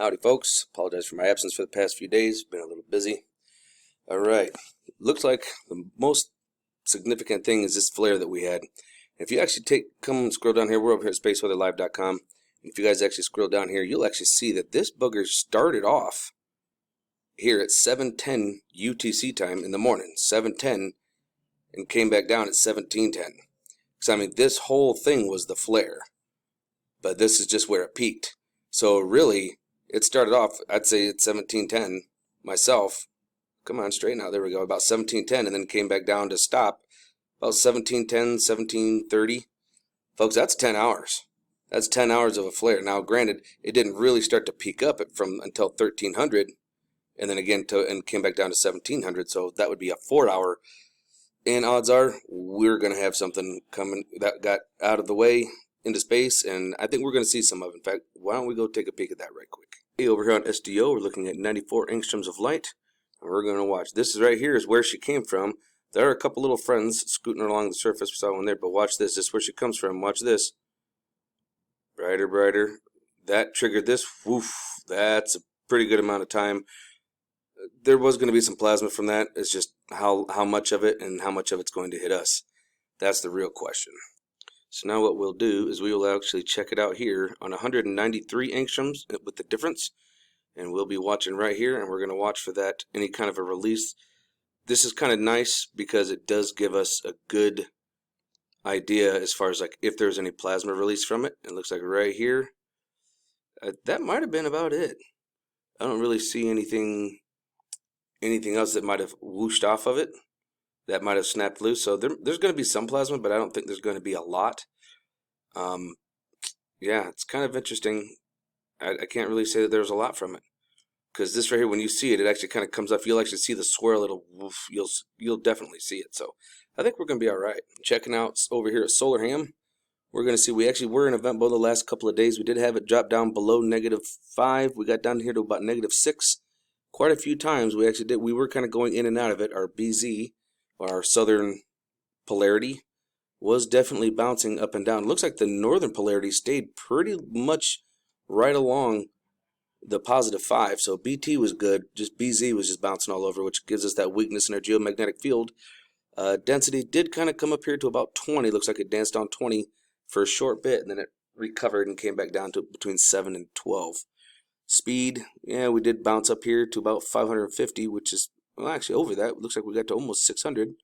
Howdy folks, apologize for my absence for the past few days, been a little busy. Alright, looks like the most significant thing is this flare that we had. If you actually come and scroll down here, we're over here at spaceweatherlive.com. If you guys actually scroll down here, you'll actually see that this bugger started off here at 7:10 UTC time in the morning, 7:10, and came back down at 17:10. So I mean, this whole thing was the flare, but this is just where it peaked. So really, it started off, I'd say at 17:10 myself. Come on, straighten out. There we go. About 17:10, and then came back down to stop about 17:10, 17:30. Folks, that's 10 hours. That's 10 hours of a flare. Now, granted, it didn't really start to peak up until 1300, and then again and came back down to 1700. So that would be a 4-hour. And odds are we're going to have something coming that got out of the way into space, and I think we're going to see some of it. In fact, why don't we go take a peek at that right quick. Hey, over here on SDO, we're looking at 94 angstroms of light, and we're going to watch. This is right here is where she came from. There are a couple little friends scooting along the surface. We saw one there, but watch this. This is where she comes from. Watch this. Brighter, brighter. That triggered this. Woof. That's a pretty good amount of time. There was going to be some plasma from that. It's just how much of it and how much of it's going to hit us. That's the real question. So now what we'll do is we will actually check it out here on 193 angstroms with the difference. And we'll be watching right here, and we're going to watch for that, any kind of a release. This is kind of nice because it does give us a good idea as far as like if there's any plasma release from it. It looks like right here. That might have been about it. I don't really see anything else that might have whooshed off of it, that might have snapped loose. So there's going to be some plasma, but I don't think there's going to be a lot. Yeah, it's kind of interesting. I can't really say that there's a lot from it, because this right here, when you see it, it actually kind of comes up. You'll actually see the swirl. It'll woof. You'll definitely see it. So I think we're going to be all right. Checking out over here at Solar Ham, we're going to see we actually were in event mode the last couple of days. We did have it drop down below -5. We got down here to about -6. Quite a few times we actually did. We were kind of going in and out of it. Our BZ, our southern polarity, was definitely bouncing up and down. It looks like the northern polarity stayed pretty much right along the +5. So BT was good. Just BZ was just bouncing all over, which gives us that weakness in our geomagnetic field. Density did kind of come up here to about 20. Looks like it danced on 20 for a short bit, and then it recovered and came back down to between 7 and 12. Speed, yeah, we did bounce up here to about 550, which is, well, actually over that. It looks like we got to almost 600,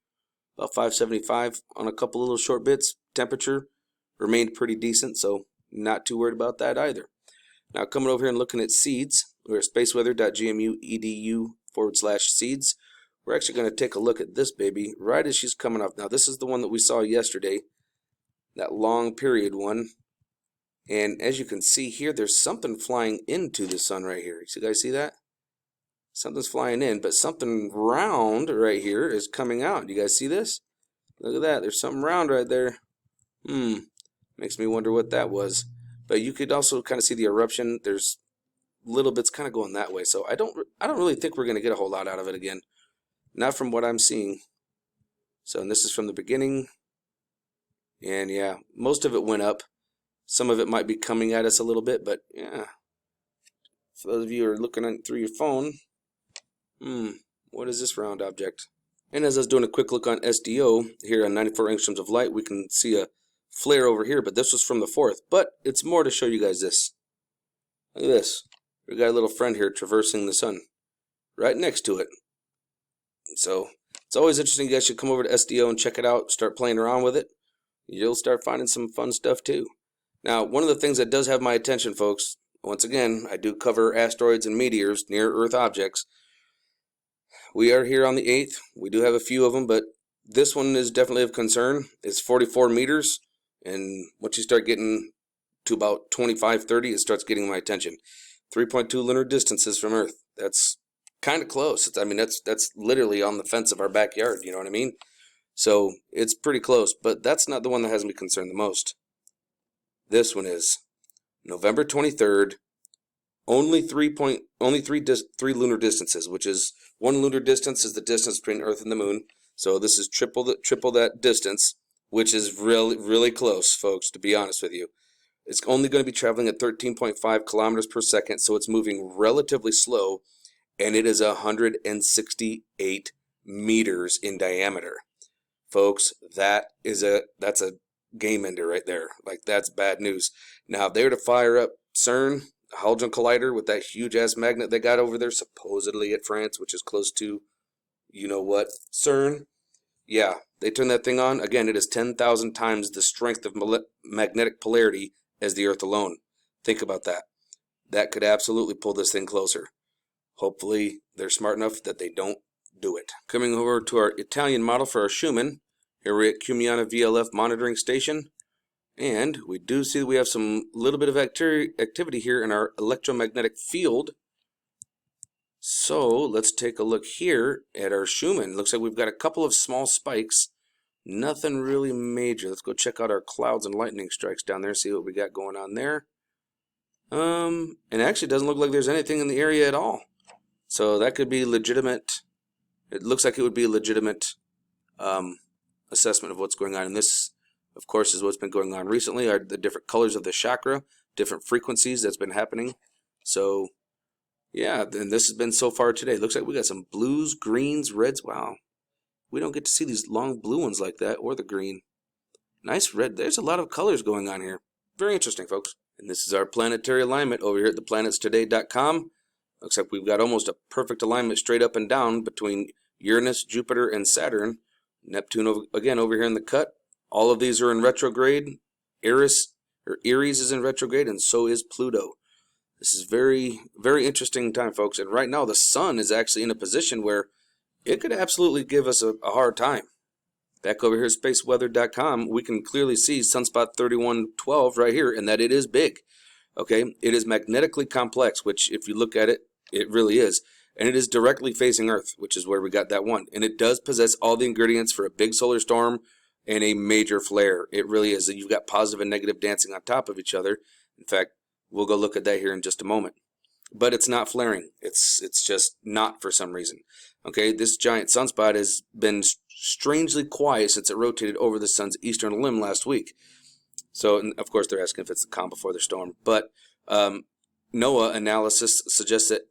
about 575 on a couple little short bits. Temperature remained pretty decent, so not too worried about that either. Now coming over here and looking at seeds, we're at spaceweather.gmu.edu/seeds. We're actually going to take a look at this baby right as she's coming off. Now this is the one that we saw yesterday, that long period one. And as you can see here, there's something flying into the sun right here. You guys see that? Something's flying in, but something round right here is coming out. You guys see this? Look at that. There's something round right there. Makes me wonder what that was. But you could also kind of see the eruption. There's little bits kind of going that way. So I don't really think we're going to get a whole lot out of it again. Not from what I'm seeing. So, and this is from the beginning. And yeah, most of it went up. Some of it might be coming at us a little bit, but yeah. For those of you who are looking through your phone, what is this round object? And as I was doing a quick look on SDO, here on 94 angstroms of light, we can see a flare over here, but this was from the 4th. But it's more to show you guys this. Look at this. We got a little friend here traversing the sun, right next to it. So it's always interesting. You guys should come over to SDO and check it out, start playing around with it. You'll start finding some fun stuff too. Now, one of the things that does have my attention, folks, once again, I do cover asteroids and meteors, near-Earth objects. We are here on the 8th. We do have a few of them, but this one is definitely of concern. It's 44 meters, and once you start getting to about 25, 30, it starts getting my attention. 3.2 lunar distances from Earth. That's kind of close. I mean, that's literally on the fence of our backyard, you know what I mean? So it's pretty close, but that's not the one that has me concerned the most. This one is November 23rd. Only three lunar distances, which is one lunar distance is the distance between Earth and the Moon. So this is triple that distance, which is really close, folks. To be honest with you, It's only going to be traveling at 13.5 kilometers per second, so it's moving relatively slow, and it is 168 meters in diameter. Folks, that's a game ender right there. Like, that's bad news. Now, if they were to fire up CERN, a Hadron Collider, with that huge-ass magnet they got over there, supposedly at France, which is close to, you know what, CERN, yeah, they turn that thing on. Again, it is 10,000 times the strength of magnetic polarity as the Earth alone. Think about that. That could absolutely pull this thing closer. Hopefully, they're smart enough that they don't do it. Coming over to our Italian model for our Schumann. Here we're at Cumiana VLF monitoring station. And we do see that we have some little bit of activity here in our electromagnetic field. So let's take a look here at our Schumann. Looks like we've got a couple of small spikes. Nothing really major. Let's go check out our clouds and lightning strikes down there, see what we got going on there. And actually it doesn't look like there's anything in the area at all. So that could be legitimate. It looks like it would be a legitimate assessment of what's going on. And this, of course, is what's been going on recently, are the different colors of the chakra, different frequencies that's been happening. So yeah, and this has been so far today. Looks like we got some blues, greens, reds. Wow. We don't get to see these long blue ones like that, or the green. Nice red. There's a lot of colors going on here. Very interesting, folks. And this is our planetary alignment over here at theplanetstoday.com. Looks like we've got almost a perfect alignment straight up and down between Uranus, Jupiter, and Saturn. Neptune, again, over here in the cut. All of these are in retrograde. Aries is in retrograde, and so is Pluto. This is very, very interesting time, folks. And right now, the sun is actually in a position where it could absolutely give us a hard time. Back over here at spaceweather.com, we can clearly see sunspot 3112 right here, and that it is big. Okay, it is magnetically complex, which if you look at it, it really is. And it is directly facing Earth, which is where we got that one. And it does possess all the ingredients for a big solar storm and a major flare. It really is. You've got positive and negative dancing on top of each other. In fact, we'll go look at that here in just a moment. But it's not flaring. It's just not for some reason. Okay, this giant sunspot has been strangely quiet since it rotated over the sun's eastern limb last week. So, and of course, they're asking if it's the calm before the storm. But NOAA analysis suggests that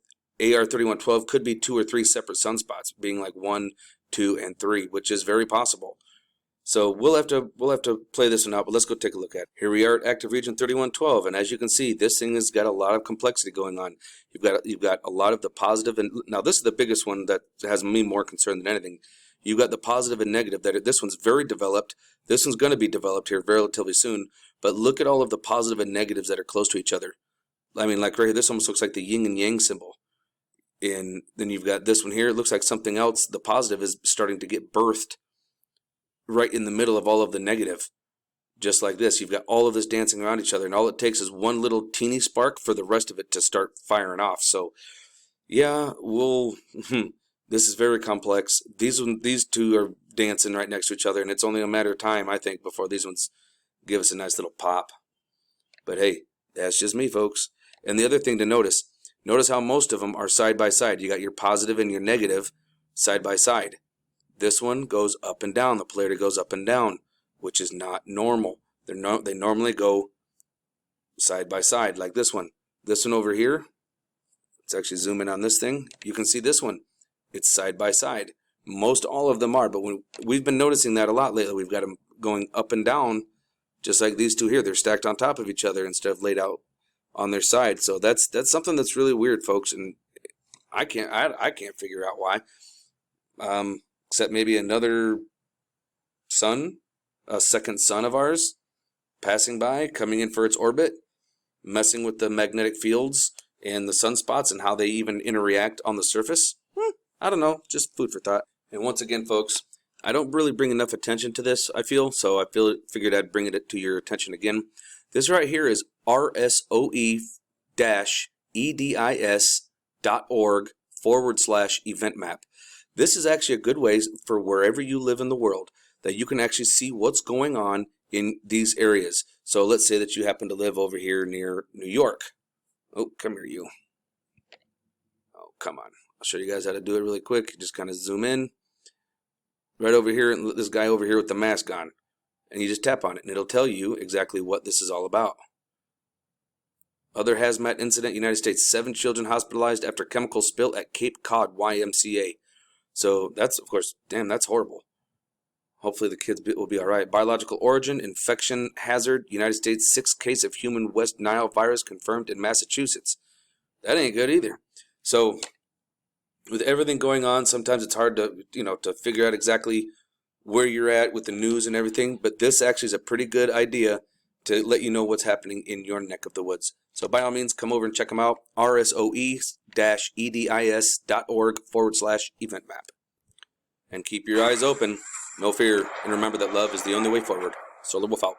AR 3112 could be 2 or 3 separate sunspots, being like 1, 2, and 3, which is very possible. So we'll have to play this one out, but let's go take a look at it. Here we are at active region 3112, and as you can see, this thing has got a lot of complexity going on. You've got a lot of the positive, and now this is the biggest one that has me more concerned than anything. You've got the positive and negative. That this one's very developed. This one's going to be developed here relatively soon. But look at all of the positive and negatives that are close to each other. I mean, like right here, this almost looks like the yin and yang symbol. And then you've got this one here. It looks like something else. The positive is starting to get birthed right in the middle of all of the negative. Just like this. You've got all of this dancing around each other. And all it takes is one little teeny spark for the rest of it to start firing off. So, yeah, this is very complex. These two are dancing right next to each other. And it's only a matter of time, I think, before these ones give us a nice little pop. But hey, that's just me, folks. And the other thing to notice how most of them are side by side. You got your positive and your negative side by side. This one goes up and down. The polarity goes up and down, which is not normal. They normally go side by side, like this one. This one over here, let's actually zoom in on this thing. You can see this one. It's side by side. Most all of them are, but we've been noticing that a lot lately. We've got them going up and down, just like these two here. They're stacked on top of each other instead of laid out on their side. So that's something that's really weird, folks, and I can't figure out why. Except maybe another sun, a second sun of ours, passing by, coming in for its orbit, messing with the magnetic fields and the sunspots and how they even interact on the surface. I don't know, just food for thought. And once again, folks, I don't really bring enough attention to this, I feel, so figured I'd bring it to your attention again. This right here is rsoe-edis.org/event map. This is actually a good way for wherever you live in the world that you can actually see what's going on in these areas. So let's say that you happen to live over here near New York. Oh, come here, you. Oh, come on. I'll show you guys how to do it really quick. Just kind of zoom in. Right over here, and this guy over here with the mask on. And you just tap on it, and it'll tell you exactly what this is all about. Other hazmat incident, United States, 7 children hospitalized after chemical spill at Cape Cod YMCA. So that's, of course, damn, that's horrible. Hopefully the kids will be all right. Biological origin, infection hazard, United States, 6th case of human West Nile virus confirmed in Massachusetts. That ain't good either. So with everything going on, sometimes it's hard to, to figure out exactly where you're at with the news and everything. But this actually is a pretty good idea to let you know what's happening in your neck of the woods. So by all means, come over and check them out. rsoe-edis.org/event map. And keep your eyes open. No fear. And remember that love is the only way forward. Solar Wolf out.